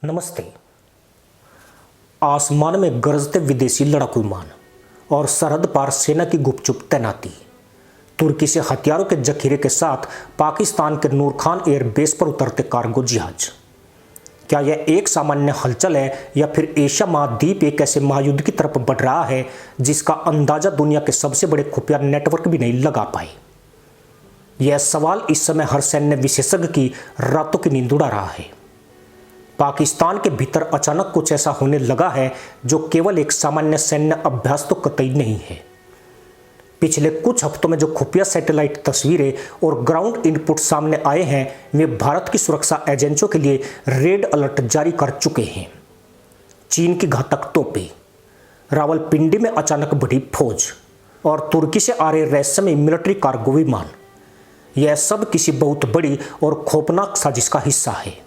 नमस्ते। आसमान में गरजते विदेशी लड़ाकू विमान और सरहद पार सेना की गुपचुप तैनाती। तुर्की से हथियारों के जखीरे के साथ पाकिस्तान के नूर खान एयरबेस पर उतरते कार्गो जहाज। क्या यह एक सामान्य हलचल है या फिर एशिया महाद्वीप एक ऐसे महायुद्ध की तरफ बढ़ रहा है जिसका अंदाजा दुनिया के सबसे बड़े खुफिया नेटवर्क भी नहीं लगा पाए? यह सवाल इस समय हर सैन्य विशेषज्ञ की रातों की नींद उड़ा रहा है। पाकिस्तान के भीतर अचानक कुछ ऐसा होने लगा है जो केवल एक सामान्य सैन्य अभ्यास तो कतई नहीं है। पिछले कुछ हफ्तों में जो खुफिया सैटेलाइट तस्वीरें और ग्राउंड इनपुट सामने आए हैं वे भारत की सुरक्षा एजेंसियों के लिए रेड अलर्ट जारी कर चुके हैं। चीन की घातक तोपें, रावलपिंडी में अचानक बढ़ी फौज और तुर्की से आ रहे रहस्यमय मिलिट्री कार्गो विमान, यह सब किसी बहुत बड़ी और खौफनाक साजिश का हिस्सा है।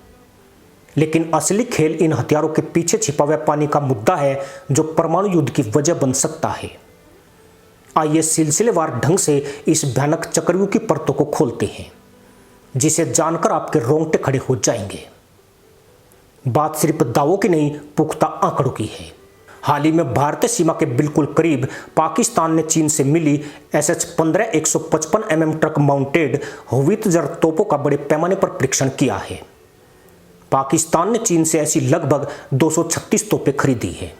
लेकिन असली खेल इन हथियारों के पीछे छिपा हुआ पानी का मुद्दा है जो परमाणु युद्ध की वजह बन सकता है। आइए सिलसिलेवार ढंग से इस भयानक चक्रव्यूह की परतों को खोलते हैं जिसे जानकर आपके रोंगटे खड़े हो जाएंगे। बात सिर्फ दावों की नहीं, पुख्ता आंकड़ों की है। हाल ही में भारतीय सीमा के बिल्कुल करीब पाकिस्तान ने चीन से मिली SH-15 155 mm truck mounted howitzer तोपों का बड़े पैमाने पर परीक्षण किया है। पाकिस्तान ने चीन से ऐसी लगभग 236 तोपें खरीदी है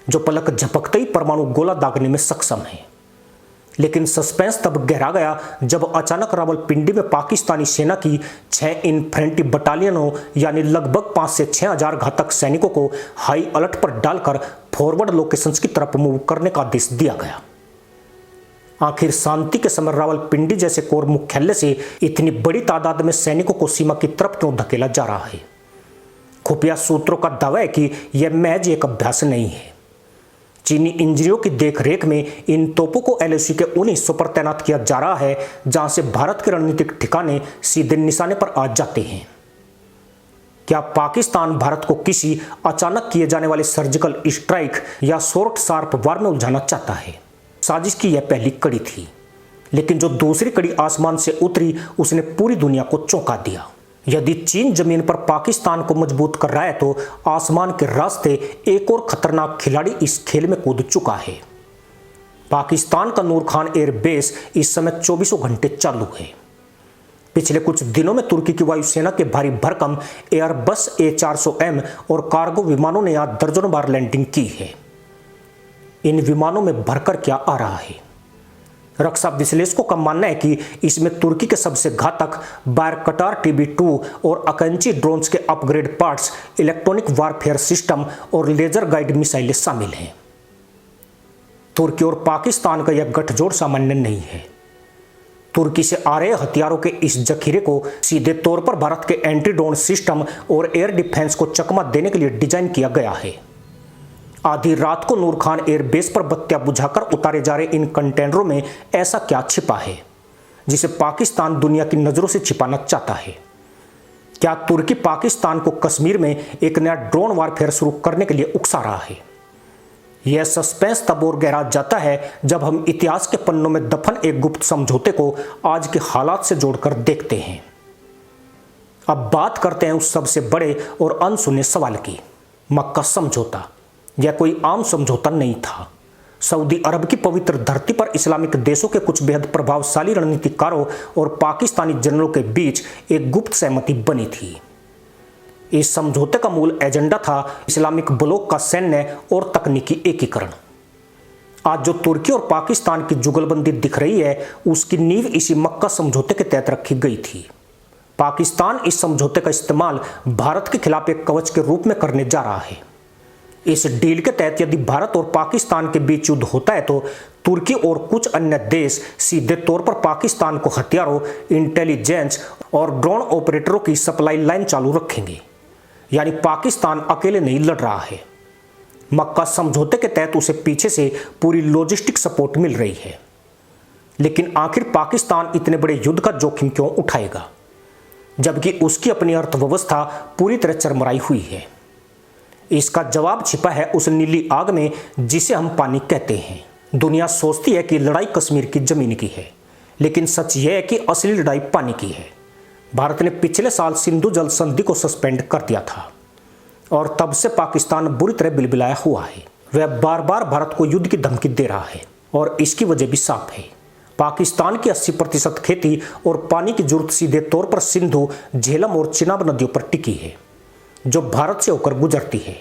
जो पलक झपकते ही परमाणु गोला दागने में सक्षम है। लेकिन सस्पेंस तब गहरा गया जब अचानक रावलपिंडी में पाकिस्तानी सेना की 6 इन्फेंट्री बटालियनों यानी लगभग 5 से 6 हजार घातक सैनिकों को हाई अलर्ट पर डालकर फॉरवर्ड लोकेशंस की तरफ मूव करने का आदेश दिया गया। आखिर शांति के समय रावलपिंडी जैसे कोर मुख्यालय से इतनी बड़ी तादाद में सैनिकों को सीमा की तरफ क्यों धकेला जा रहा है? खुफिया सूत्रों का दावा है कि यह महज एक अभ्यास नहीं है। चीनी इंजीनियरों की देखरेख में इन तोपों को LOC के उन हिस्सों पर तैनात किया जा रहा है जहां से भारत के रणनीतिक ठिकाने सीधे निशाने पर आ जाते हैं। क्या पाकिस्तान भारत को किसी अचानक किए जाने वाले सर्जिकल स्ट्राइक या शॉर्ट शार्प वार में उलझाना चाहता है? साजिश की यह पहली कड़ी थी, लेकिन जो दूसरी कड़ी आसमान से उतरी उसने पूरी दुनिया को चौंका दिया। यदि चीन जमीन पर पाकिस्तान को मजबूत कर रहा है तो आसमान के रास्ते एक और खतरनाक खिलाड़ी इस खेल में कूद चुका है। पाकिस्तान का नूर खान एयरबेस इस समय 24 घंटे चालू है। पिछले कुछ दिनों में तुर्की की वायुसेना के भारी भरकम एयरबस A400M और कार्गो विमानों ने यहां दर्जनों बार लैंडिंग की है। इन विमानों में भरकर क्या आ रहा है? रक्षा विश्लेषकों का मानना है कि इसमें तुर्की के सबसे घातक बायरकटार TB2 और अकंची ड्रोन्स के upgrade parts, electronic warfare system और लेजर गाइड मिसाइलें शामिल हैं। तुर्की और पाकिस्तान का यह गठजोड़ सामान्य नहीं है। तुर्की से आ रहे हथियारों के इस जखीरे को सीधे तौर पर भारत के एंटी ड्रोन सिस्टम और एयर डिफेंस को चकमा देने के लिए डिजाइन किया गया है। आधी रात को नूर खान एयरबेस पर बत्तियां बुझाकर उतारे जा रहे इन कंटेनरों में ऐसा क्या छिपा है जिसे पाकिस्तान दुनिया की नजरों से छिपाना चाहता है? क्या तुर्की पाकिस्तान को कश्मीर में एक नया ड्रोन वारफेयर शुरू करने के लिए उकसा रहा है? यह सस्पेंस तब और गहरा जाता है जब हम इतिहास के पन्नों में दफन एक गुप्त समझौते को आज के हालात से जोड़कर देखते हैं। अब बात करते हैं उस सबसे बड़े और अनसुने सवाल की। मक्का समझौता यह कोई आम समझौता नहीं था। सऊदी अरब की पवित्र धरती पर इस्लामिक देशों के कुछ बेहद प्रभावशाली रणनीतिकारों और पाकिस्तानी जनरलों के बीच एक गुप्त सहमति बनी थी। इस समझौते का मूल एजेंडा था इस्लामिक ब्लॉक का सैन्य और तकनीकी एकीकरण। आज जो तुर्की और पाकिस्तान की जुगलबंदी दिख रही है उसकी नींव इसी मक्का समझौते के तहत रखी गई थी। पाकिस्तान इस समझौते का इस्तेमाल भारत के खिलाफ एक कवच के रूप में करने जा रहा है। इस डील के तहत यदि भारत और पाकिस्तान के बीच युद्ध होता है तो तुर्की और कुछ अन्य देश सीधे तौर पर पाकिस्तान को हथियारों, इंटेलिजेंस और ड्रोन ऑपरेटरों की सप्लाई लाइन चालू रखेंगे। यानी पाकिस्तान अकेले नहीं लड़ रहा है। मक्का समझौते के तहत उसे पीछे से पूरी लॉजिस्टिक सपोर्ट मिल रही है। लेकिन आखिर पाकिस्तान इतने बड़े युद्ध का जोखिम क्यों उठाएगा जबकि उसकी अपनी अर्थव्यवस्था पूरी तरह चरमराई हुई है? इसका जवाब छिपा है उस नीली आग में जिसे हम पानी कहते हैं। दुनिया सोचती है कि लड़ाई कश्मीर की जमीन की है, लेकिन सच यह है कि असली लड़ाई पानी की है। भारत ने पिछले साल सिंधु जल संधि को सस्पेंड कर दिया था। और तब से पाकिस्तान बुरी तरह बिलबिलाया हुआ है। वह बार बार भारत को युद्ध की धमकी दे रहा है और इसकी वजह भी साफ है। पाकिस्तान की 80% खेती और पानी की जरूरत सीधे तौर पर सिंधु, झेलम और चिनाब नदियों पर टिकी है, जो भारत से होकर गुजरती है।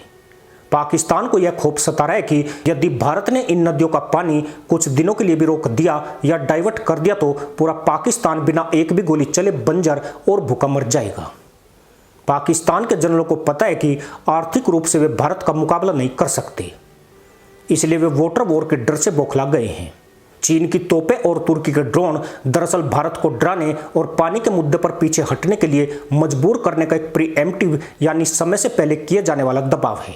पाकिस्तान को यह खौफ सता रहा है कि यदि भारत ने इन नदियों का पानी कुछ दिनों के लिए भी रोक दिया या डाइवर्ट कर दिया तो पूरा पाकिस्तान बिना एक भी गोली चले बंजर और भूखा मर जाएगा। पाकिस्तान के जनरलों को पता है कि आर्थिक रूप से वे भारत का मुकाबला नहीं कर सकते, इसलिए वे वाटर वॉर के डर से बौखला गए हैं। चीन की तोपें और तुर्की के ड्रोन दरअसल भारत को डराने और पानी के मुद्दे पर पीछे हटने के लिए मजबूर करने का एक प्रीएम्प्टिव यानी समय से पहले किए जाने वाला दबाव है।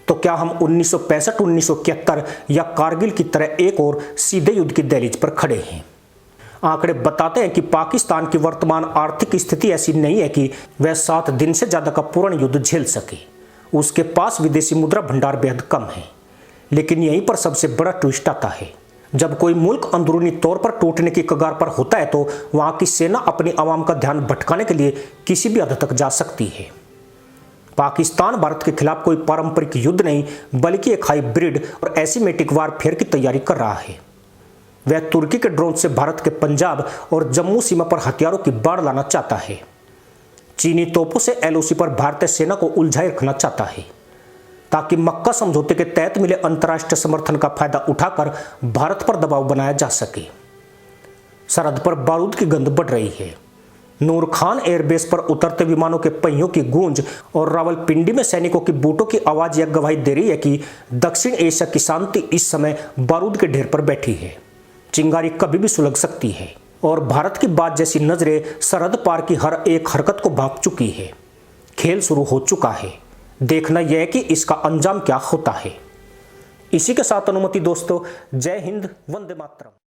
तो क्या हम 1965-1971 या कारगिल की तरह एक और सीधे युद्ध की दहलीज पर खड़े हैं? आंकड़े बताते हैं कि पाकिस्तान की वर्तमान आर्थिक स्थिति ऐसी नहीं है कि वह 7 दिन से ज्यादा का पूर्ण युद्ध झेल सके। उसके पास विदेशी मुद्रा भंडार बेहद कम है। लेकिन यहीं पर सबसे बड़ा ट्विस्ट आता है। जब कोई मुल्क अंदरूनी तौर पर टूटने की कगार पर होता है तो वहां की सेना अपनी आवाम का ध्यान भटकाने के लिए किसी भी हद तक जा सकती है। पाकिस्तान भारत के खिलाफ कोई पारंपरिक युद्ध नहीं, बल्कि एक हाइब्रिड और एसिमेटिक वारफेयर की तैयारी कर रहा है। वह तुर्की के ड्रोन से भारत के पंजाब और जम्मू सीमा पर हथियारों की बाढ़ लाना चाहता है। चीनी तोपों से एलओसी पर भारतीय सेना को उलझाए रखना चाहता है, ताकि मक्का समझौते के तहत मिले अंतर्राष्ट्रीय समर्थन का फायदा उठाकर भारत पर दबाव बनाया जा सके। सरहद पर बारूद की गंध बढ़ रही है। नूर खान एयरबेस पर उतरते विमानों के पहियों की गूंज और रावलपिंडी में सैनिकों की बूटों की आवाज यह गवाही दे रही है कि दक्षिण एशिया की शांति इस समय बारूद के ढेर पर बैठी है। चिंगारी कभी भी सुलग सकती है और भारत की बात जैसी नजरें सरहद पार की हर एक हरकत को भांप चुकी है। खेल शुरू हो चुका है। देखना यह है कि इसका अंजाम क्या होता है। इसी के साथ अनुमति दोस्तों, जय हिंद, वंदे मातरम।